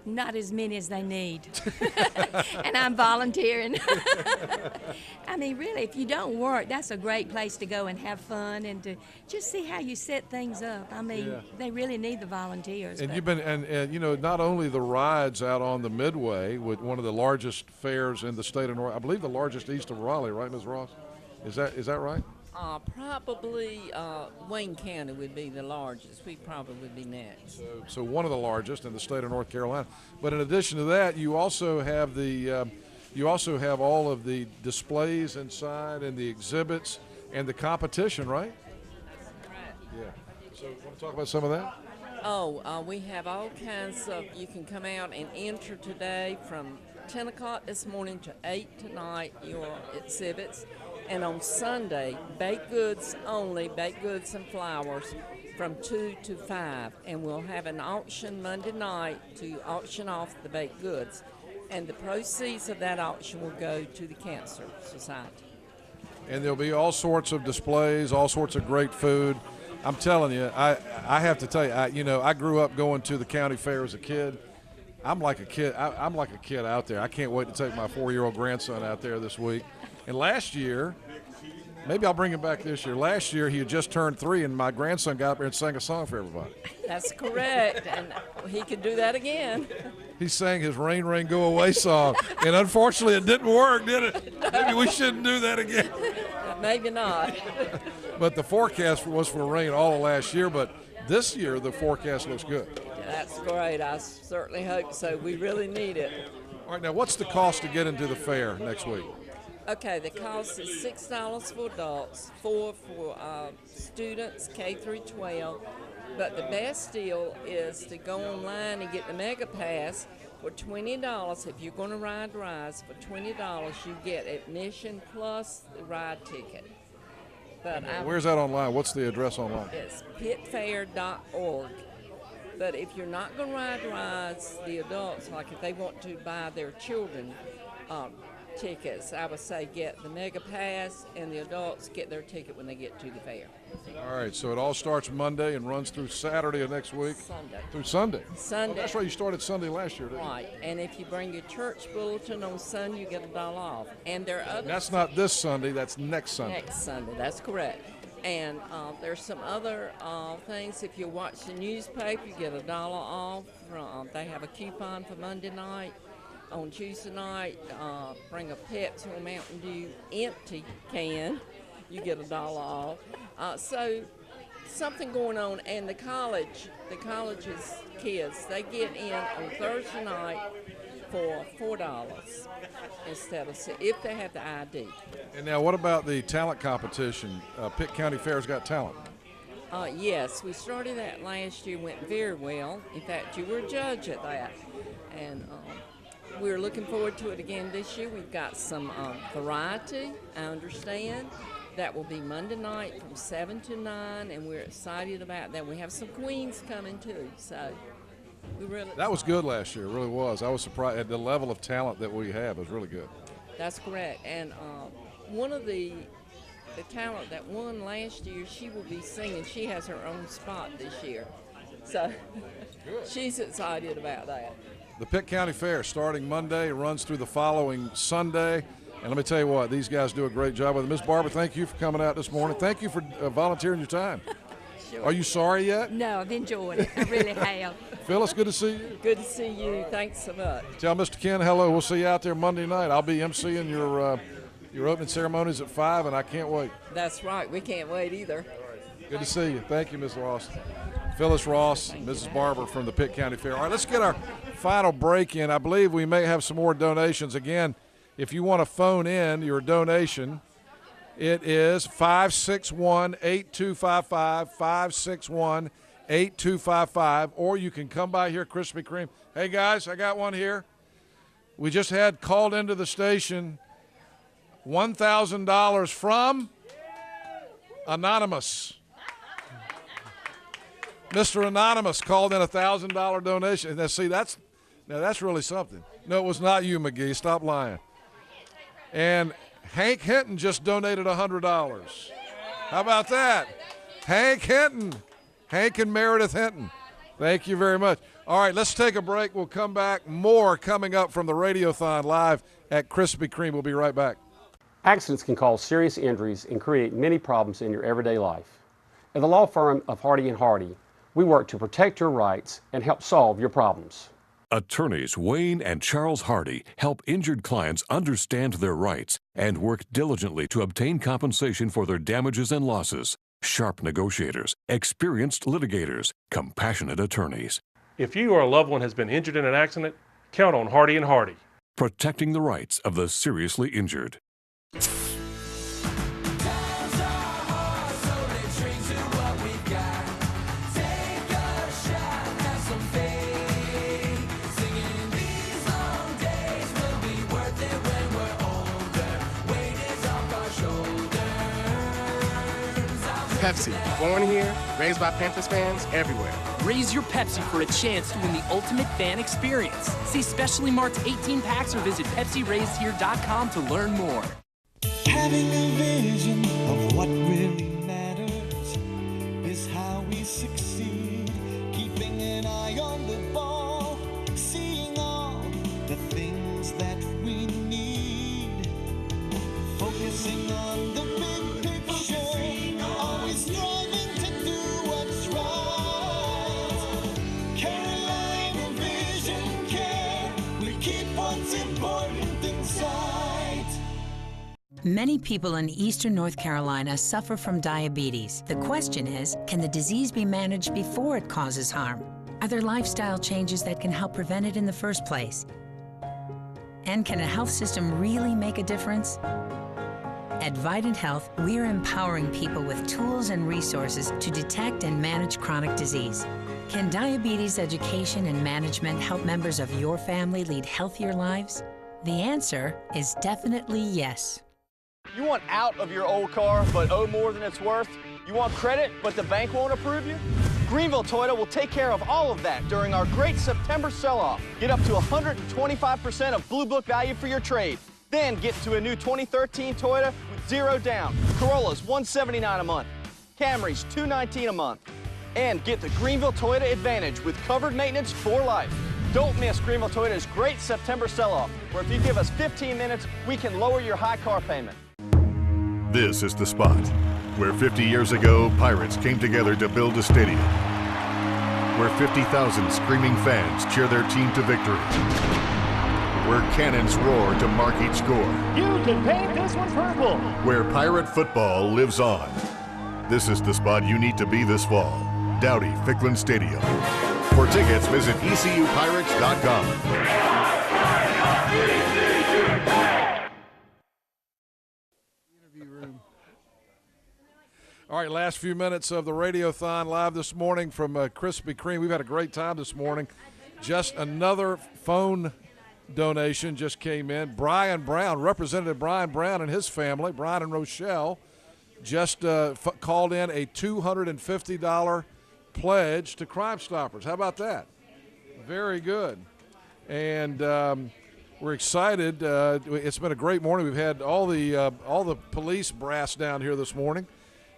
Not as many as they need. And I'm volunteering. I mean, really, if you don't work, that's a great place to go and have fun and to just see how you set things up. I mean, they really need the volunteers. And you've been, and you know, not only the rides out on the Midway with one of the largest fairs in the state of North, I believe the largest east of Raleigh, right, Ms. Ross? Is that right? Probably Wayne County would be the largest. We probably would be next. So one of the largest in the state of North Carolina. But in addition to that, you also have all of the displays inside and the exhibits and the competition, right? Yeah. So want to talk about some of that? We have all kinds of. You can come out and enter today from 10 o'clock this morning to 8 tonight. Your exhibits. And on Sunday, baked goods only, baked goods and flowers from 2 to 5. And we'll have an auction Monday night to auction off the baked goods. And the proceeds of that auction will go to the Cancer Society. And there'll be all sorts of displays, all sorts of great food. I'm telling you, I have to tell you, I grew up going to the county fair as a kid. I'm like a kid. I'm like a kid out there. I can't wait to take my 4-year-old grandson out there this week. And last year, maybe I'll bring him back this year. Last year, he had just turned 3, and my grandson got up there and sang a song for everybody. That's correct, and he could do that again. He sang his Rain, Rain, Go Away song, and unfortunately it didn't work, did it? Maybe we shouldn't do that again. Maybe not. But the forecast was for rain all of last year, but this year the forecast looks good. That's great. I certainly hope so. We really need it. All right, now what's the cost to get into the fair next week? Okay, the cost is $6 for adults, $4 for students K through 12. But the best deal is to go online and get the Mega Pass for $20. If you're going to ride rides, for $20 you get admission plus the ride ticket. But where's that online? What's the address online? It's pitfair.org. But if you're not going to ride rides, the adults, like if they want to buy their children tickets, I would say get the Mega Pass, and the adults get their ticket when they get to the fair. All right, so it all starts Monday and runs through Saturday of next week? Sunday. Through Sunday? Sunday. Oh, that's right, you started Sunday last year, didn't you? Right, and if you bring your church bulletin on Sunday, you get $1 off. And there are other. And that's not this Sunday, that's next Sunday. Next Sunday, that's correct. And there's some other things. If you watch the newspaper, you get $1 off. They have a coupon for Monday night. On Tuesday night, bring a Pepsi or Mountain Dew empty can, you get $1 off. So something going on, and the college's kids, they get in on Thursday night for $4 instead of $6 if they have the ID. And now what about the talent competition? Pitt County Fair's Got Talent. Yes, we started that last year, went very well. In fact, you were a judge at that. And we're looking forward to it again this year. We've got some variety, I understand. That will be Monday night from 7 to 9, and we're excited about that. We have some queens coming too, so we really. That was good last year, it really was. I was surprised at the level of talent that we have. It was really good. That's correct. And one of the talent that won last year, she will be singing. She has her own spot this year, so she's excited about that. The Pitt County Fair starting Monday, runs through the following Sunday. And let me tell you what, these guys do a great job with it. Ms. Barber, thank you for coming out this morning. Thank you for volunteering your time. Sure. Are you sorry yet? No, I've enjoyed it. I really have. Phyllis, good to see you. Good to see you. Thanks so much. Tell Mr. Ken hello. We'll see you out there Monday night. I'll be emceeing your opening ceremonies at 5, and I can't wait. That's right. We can't wait either. Good to see you. Thank you, Ms. Ross. Phyllis Ross, Mrs. Barber from the Pitt County Fair. All right, let's get our final break in. I believe we may have some more donations. Again, if you want to phone in your donation, it is 561-8255, 561-8255, or you can come by here, Krispy Kreme. Hey, guys, I got one here. We just had called into the station $1,000 from Anonymous. Mr. Anonymous called in a $1,000 donation. Now, see, that's really something. No, it was not you, McGee. Stop lying. And Hank Hinton just donated $100. How about that? Hank Hinton. Hank and Meredith Hinton. Thank you very much. All right, let's take a break. We'll come back. More coming up from the Radiothon live at Krispy Kreme. We'll be right back. Accidents can cause serious injuries and create many problems in your everyday life. At the law firm of Hardy & Hardy, we work to protect your rights and help solve your problems. Attorneys Wayne and Charles Hardy help injured clients understand their rights and work diligently to obtain compensation for their damages and losses. Sharp negotiators, experienced litigators, compassionate attorneys. If you or a loved one has been injured in an accident, count on Hardy & Hardy. Protecting the rights of the seriously injured. Show. Pepsi, born here, raised by Panthers fans everywhere. Raise your Pepsi for a chance to win the ultimate fan experience. See specially marked 18 packs or visit PepsiRaisedHere.com to learn more. Having a vision of what really matters is how we succeed. Keeping an eye on the ball, seeing all the things that we need. Focusing on the big picture, always striving to do what's right. Carolina Vision Care, we keep what's important in sight. Many people in eastern North Carolina suffer from diabetes. The question is, can the disease be managed before it causes harm? Are there lifestyle changes that can help prevent it in the first place? And can a health system really make a difference? At Vidant Health, we're empowering people with tools and resources to detect and manage chronic disease. Can diabetes education and management help members of your family lead healthier lives? The answer is definitely yes. You want out of your old car but owe more than it's worth? You want credit but the bank won't approve you? Greenville Toyota will take care of all of that during our great September sell-off. Get up to 125% of Blue Book value for your trade. Then get into a new 2013 Toyota with 0 down. Corolla's $179 a month. Camrys $219 a month. And get the Greenville Toyota Advantage with covered maintenance for life. Don't miss Greenville Toyota's great September sell-off, where if you give us 15 minutes, we can lower your high car payment. This is the spot where 50 years ago, Pirates came together to build a stadium, where 50,000 screaming fans cheer their team to victory, where cannons roar to mark each score. You can paint this one purple. Where Pirate football lives on. This is the spot you need to be this fall. Dowdy Ficklin Stadium. For tickets, visit ECUPirates.com. All right, last few minutes of the Radiothon live this morning from Krispy Kreme. We've had a great time this morning. Just another phone donation just came in. Brian Brown, Representative Brian Brown and his family, Brian and Rochelle, just called in a $250 pledge to Crime Stoppers. How about that? Very good. And we're excited. It's been a great morning. We've had all the police brass down here this morning.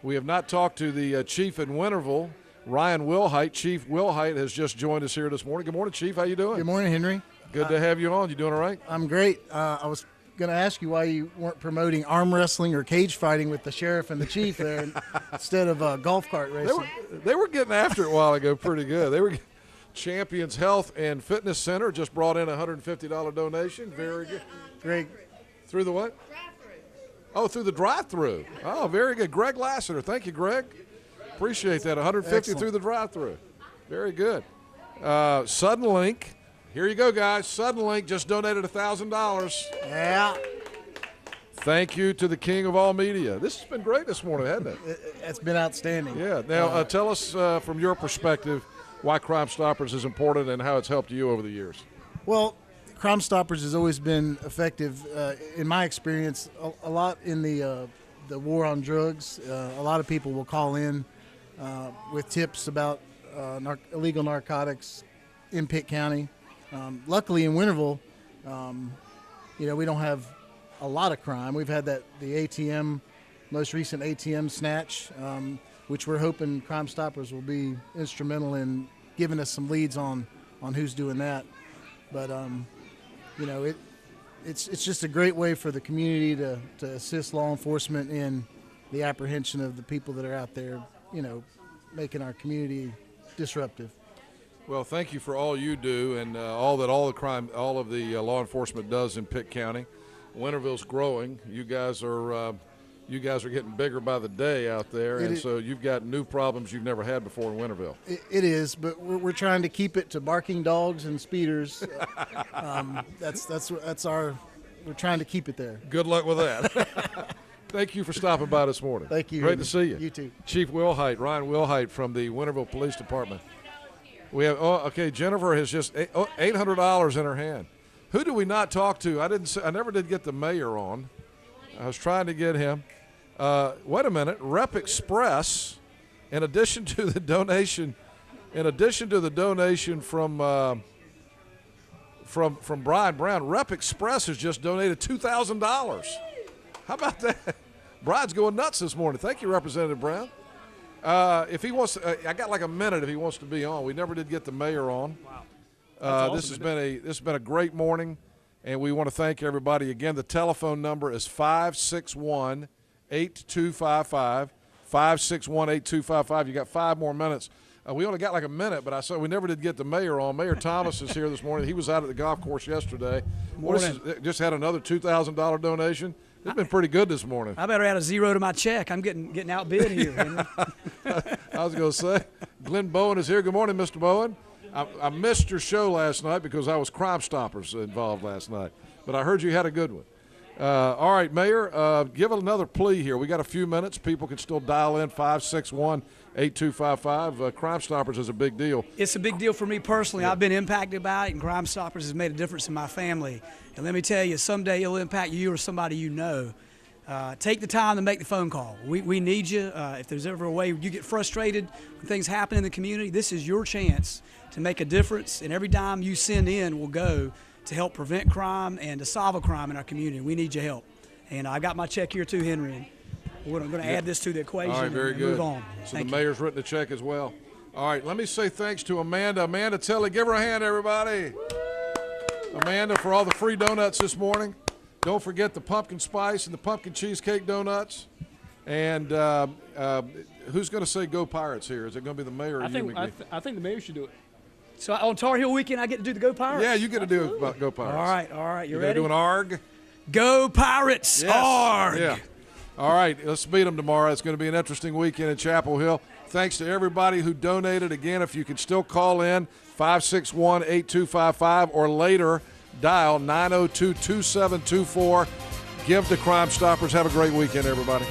We have not talked to the chief in Winterville, Ryan Wilhite. Chief Wilhite has just joined us here this morning. Good morning, Chief. How you doing? Good morning, Henry. Good to have you on. You doing all right? I'm great. I was going to ask you why you weren't promoting arm wrestling or cage fighting with the sheriff and the chief there instead of golf cart racing. They were getting after it a while ago pretty good. They were Champions Health and Fitness Center just brought in a $150 donation. Very good. Great. Through the what? Oh, through the drive-through. Oh, very good. Greg Lassiter. Thank you, Greg. Appreciate that. 150 Excellent. Through the drive-through. Very good. Suddenlink. Here you go, guys. Suddenlink just donated $1,000. Yeah. Thank you to the king of all media. This has been great this morning, hasn't it? It's been outstanding. Yeah. Now, tell us from your perspective why Crime Stoppers is important and how it's helped you over the years. Well, Crime Stoppers has always been effective, in my experience, a lot in the war on drugs. A lot of people will call in with tips about illegal narcotics in Pitt County. Luckily in Winterville, we don't have a lot of crime. We've had the ATM, most recent ATM snatch, which we're hoping Crime Stoppers will be instrumental in giving us some leads on who's doing that. But it's just a great way for the community to assist law enforcement in the apprehension of the people that are out there, making our community disruptive. Well, thank you for all you do and all of the law enforcement does in Pitt County. Winterville's growing. You guys are getting bigger by the day out there, so you've got new problems you've never had before in Winterville. It is, but we're trying to keep it to barking dogs and speeders. We're trying to keep it there. Good luck with that. Thank you for stopping by this morning. Thank you. Great to see you. You too. Chief Wilhite, Ryan Wilhite from the Winterville Police Department. We have Jennifer has just $800 in her hand. Who do we not talk to? I never did get the mayor on. I was trying to get him. Wait a minute. Rep Express, in addition to the donation from Brian Brown, Rep Express has just donated $2,000. How about that? Brian's going nuts this morning. Thank you, Representative Brown. If he wants to, I got like a minute if he wants to be on. We never did get the mayor on. Wow. This has been a great morning, and we want to thank everybody again. The telephone number is 561-8255. 561-8255. You got 5 more minutes. We only got like a minute, but I said we never did get the mayor on. Mayor Thomas is here this morning. He was out at the golf course yesterday. Just had another $2,000 donation. It's been pretty good this morning. I better add a 0 to my check. I'm getting outbid here. I was going to say, Glenn Bowen is here. Good morning, Mr. Bowen. I missed your show last night because I was Crime Stoppers involved last night, but I heard you had a good one. All right, Mayor, give another plea here. We got a few minutes. People can still dial in 561-8255. Crime Stoppers is a big deal. It's a big deal for me personally. Yeah. I've been impacted by it, and Crime Stoppers has made a difference in my family. And let me tell you, someday it'll impact you or somebody you know. Take the time to make the phone call. We need you. If there's ever a way you get frustrated when things happen in the community, this is your chance to make a difference. And every dime you send in will go to help prevent crime and to solve a crime in our community. We need your help. And I got my check here too, Henry. And we're going to add this to the equation. All right, very and good. Move on. So the mayor's written a check as well. All right, let me say thanks to Amanda. Amanda Tilley, give her a hand, everybody. Amanda, for all the free donuts this morning. Don't forget the pumpkin spice and the pumpkin cheesecake donuts. And who's going to say go Pirates here? Is it going to be the mayor or you, McGee? I think the mayor should do it. So on Tar Heel weekend, I get to do the Go Pirates? Yeah, you get to do Go Pirates. All right. You ready? ready? Do an ARG? Go Pirates! Yes. ARG! Yeah. All right, let's meet them tomorrow. It's going to be an interesting weekend in Chapel Hill. Thanks to everybody who donated. Again, if you can still call in, 561-8255, or later, dial 902-2724. Give to Crime Stoppers. Have a great weekend, everybody.